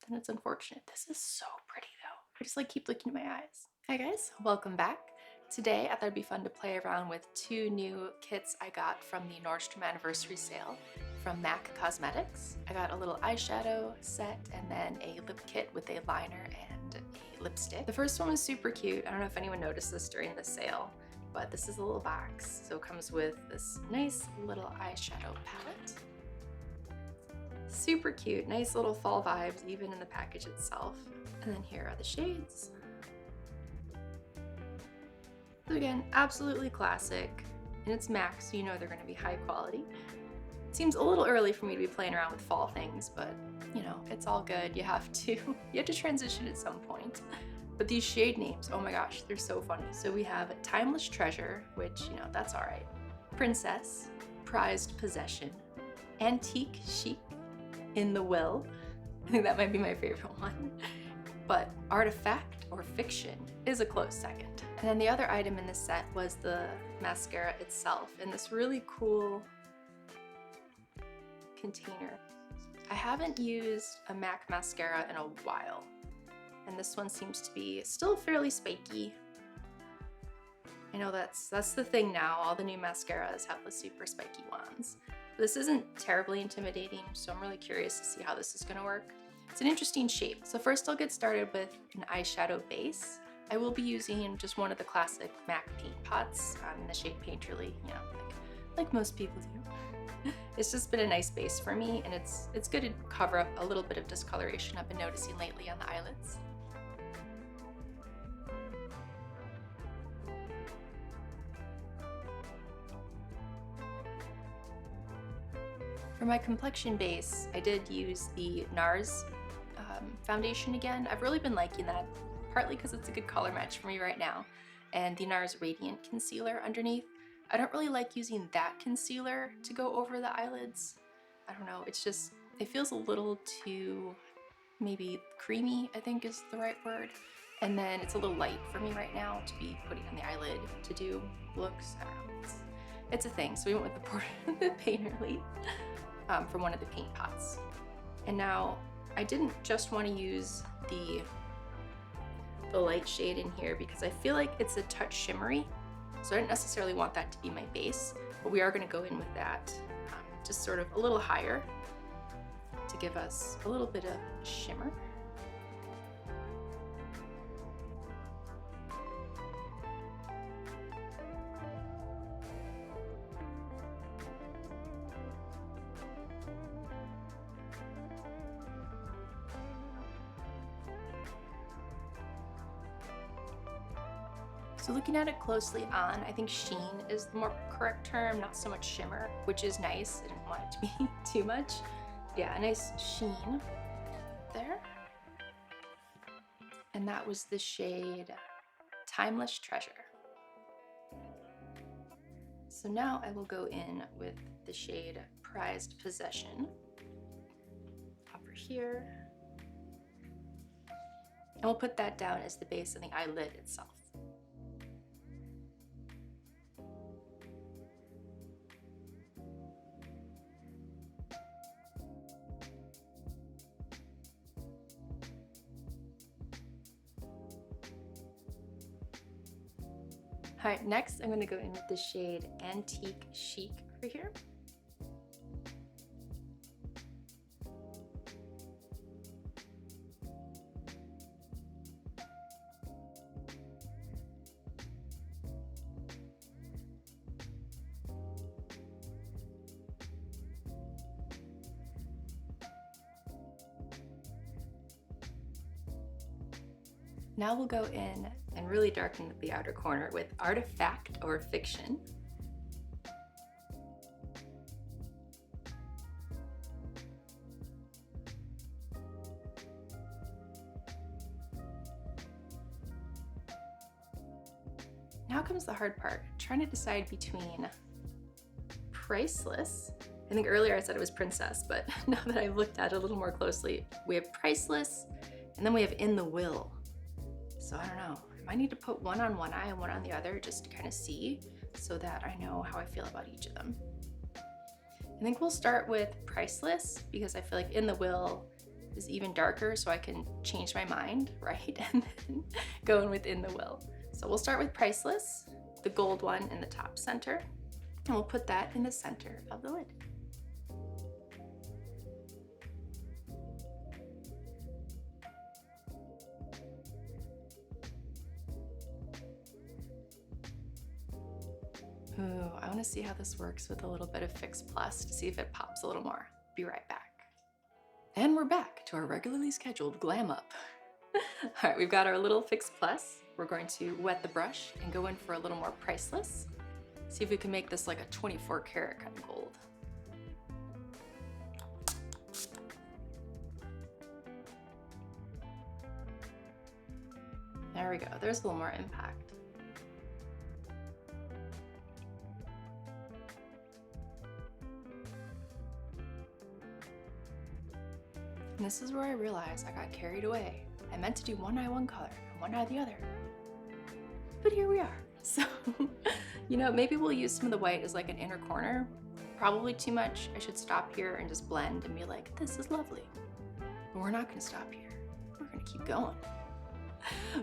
then it's unfortunate. This is so pretty though. I just like keep looking at my eyes. Hi guys, welcome back. Today I thought it'd be fun to play around with two new kits I got from the Nordstrom anniversary sale from MAC Cosmetics. I got a little eyeshadow set and then a lip kit with a liner and a lipstick. The first one was super cute. I don't know if anyone noticed this during the sale, but this is a little box. So it comes with this nice little eyeshadow palette. Super cute, nice little fall vibes even in the package itself. And then here are the shades. So again, absolutely classic, and it's MAC, so you know they're going to be high quality. It seems a little early for me to be playing around with fall things, but you know, it's all good. You have to transition at some point. But these shade names, oh my gosh, they're so funny. So we have Timeless Treasure, which, you know, that's all right. Princess, Prized Possession, Antique Chic, In the Will. I think that might be my favorite one. But Artifact or Fiction is a close second. And then the other item in this set was the mascara itself in this really cool container. I haven't used a MAC mascara in a while, and this one seems to be still fairly spiky. I know that's the thing now, all the new mascaras have the super spiky ones. This isn't terribly intimidating, so I'm really curious to see how this is going to work. It's an interesting shape. So first I'll get started with an eyeshadow base. I will be using just one of the classic MAC paint pots in the shade Painterly, you know, like most people do. It's just been a nice base for me, and it's good to cover up a little bit of discoloration I've been noticing lately on the eyelids. For my complexion base, I did use the NARS foundation again. I've really been liking that, partly because it's a good color match for me right now, and the NARS Radiant Concealer underneath. I don't really like using that concealer to go over the eyelids. I don't know, it's just, it feels a little too, maybe creamy, I think is the right word. And then it's a little light for me right now to be putting on the eyelid to do looks. I don't know, it's a thing. So we went with the Painterly from one of the paint pots. And now I didn't just want to use the light shade in here because I feel like it's a touch shimmery. So I didn't necessarily want that to be my base, but we are going to go in with that just sort of a little higher to give us a little bit of shimmer. So looking at it closely on, I think sheen is the more correct term, not so much shimmer, which is nice. I didn't want it to be too much. Yeah, a nice sheen there. And that was the shade Timeless Treasure. So now I will go in with the shade Prized Possession over here. And we'll put that down as the base of the eyelid itself. All right, next I'm going to go in with the shade Antique Chic over here. Now we'll go in and really darken the outer corner with Artifact or Fiction. Now comes the hard part, trying to decide between Priceless. I think earlier I said it was Princess, but now that I've looked at it a little more closely, we have Priceless, and then we have In the Will. So I don't know, I might need to put one on one eye and one on the other just to kind of see so that I know how I feel about each of them. I think we'll start with Priceless because I feel like In the Will is even darker so I can change my mind, right? And then go in within the will. So we'll start with Priceless, the gold one in the top center, and we'll put that in the center of the lid. Ooh, I want to see how this works with a little bit of Fix Plus to see if it pops a little more. Be right back. And we're back to our regularly scheduled glam up. All right, we've got our little Fix Plus. We're going to wet the brush and go in for a little more Priceless. See if we can make this like a 24 karat kind of gold. There we go, there's a little more impact. And this is where I realized I got carried away. I meant to do one eye one color and one eye the other. But here we are. So, you know, maybe we'll use some of the white as like an inner corner. Probably too much. I should stop here and just blend and be like, this is lovely. But we're not gonna stop here. We're gonna keep going.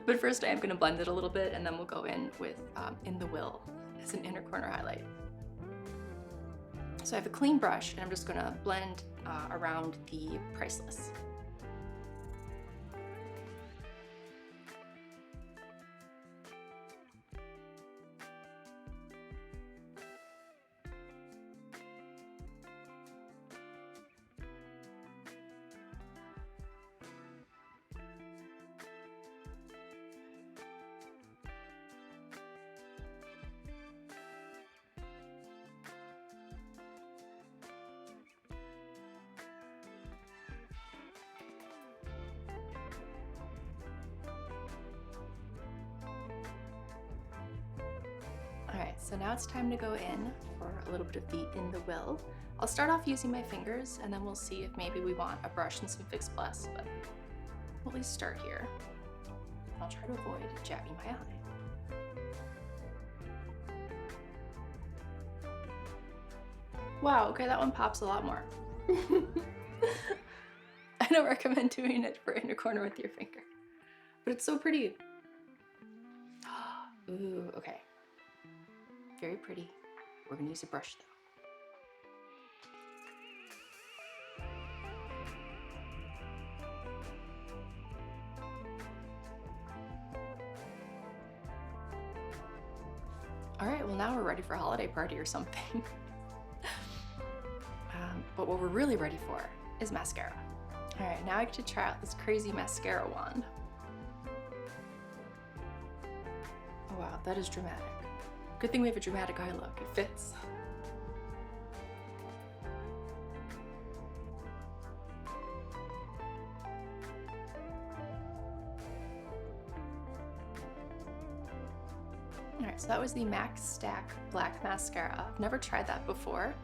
But first I am gonna blend it a little bit and then we'll go in with In the Will as an inner corner highlight. So I have a clean brush and I'm just gonna blend around the Priceless. Alright, so now it's time to go in for a little bit of the In the Will. I'll start off using my fingers and then we'll see if maybe we want a brush and some Fix Plus, but we'll at least start here. I'll try to avoid jabbing my eye. Wow, okay, that one pops a lot more. I don't recommend doing it for inner corner with your finger, but it's so pretty. Ooh, okay. Very pretty. We're gonna use a brush though. All right, well now we're ready for a holiday party or something. But what we're really ready for is mascara. All right, now I get to try out this crazy mascara wand. Oh wow, that is dramatic. Good thing we have a dramatic eye look, it fits. Alright, so that was the Max Stack Black Mascara. I've never tried that before.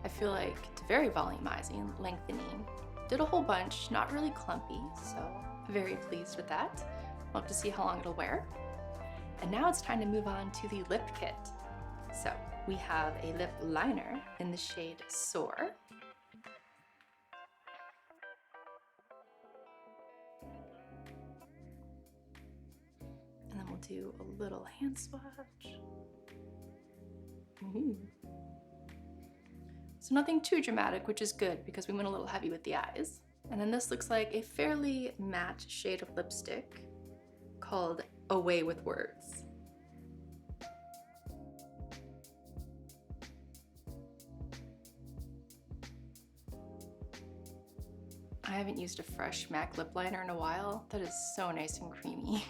I feel like it's very volumizing, lengthening. Did a whole bunch, not really clumpy, so very pleased with that. We'll have to see how long it'll wear. And now it's time to move on to the lip kit. So we have a lip liner in the shade Soar. And then we'll do a little hand swatch. So nothing too dramatic, which is good because we went a little heavy with the eyes. And then this looks like a fairly matte shade of lipstick called Away with Words. I haven't used a fresh MAC lip liner in a while. That is so nice and creamy.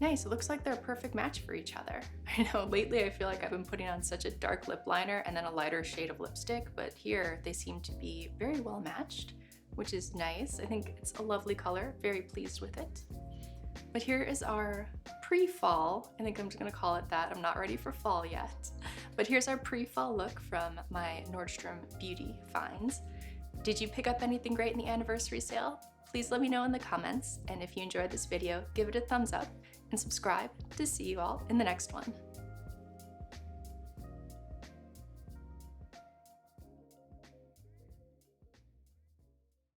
Nice, it looks like they're a perfect match for each other. I know, lately I feel like I've been putting on such a dark lip liner and then a lighter shade of lipstick, but here they seem to be very well matched, which is nice. I think it's a lovely color, very pleased with it. But here is our pre-fall. I think I'm just gonna call it that. I'm not ready for fall yet. But here's our pre-fall look from my Nordstrom beauty finds. Did you pick up anything great in the anniversary sale? please let me know in the comments, and if you enjoyed this video, give it a thumbs up and subscribe to see you all in the next one.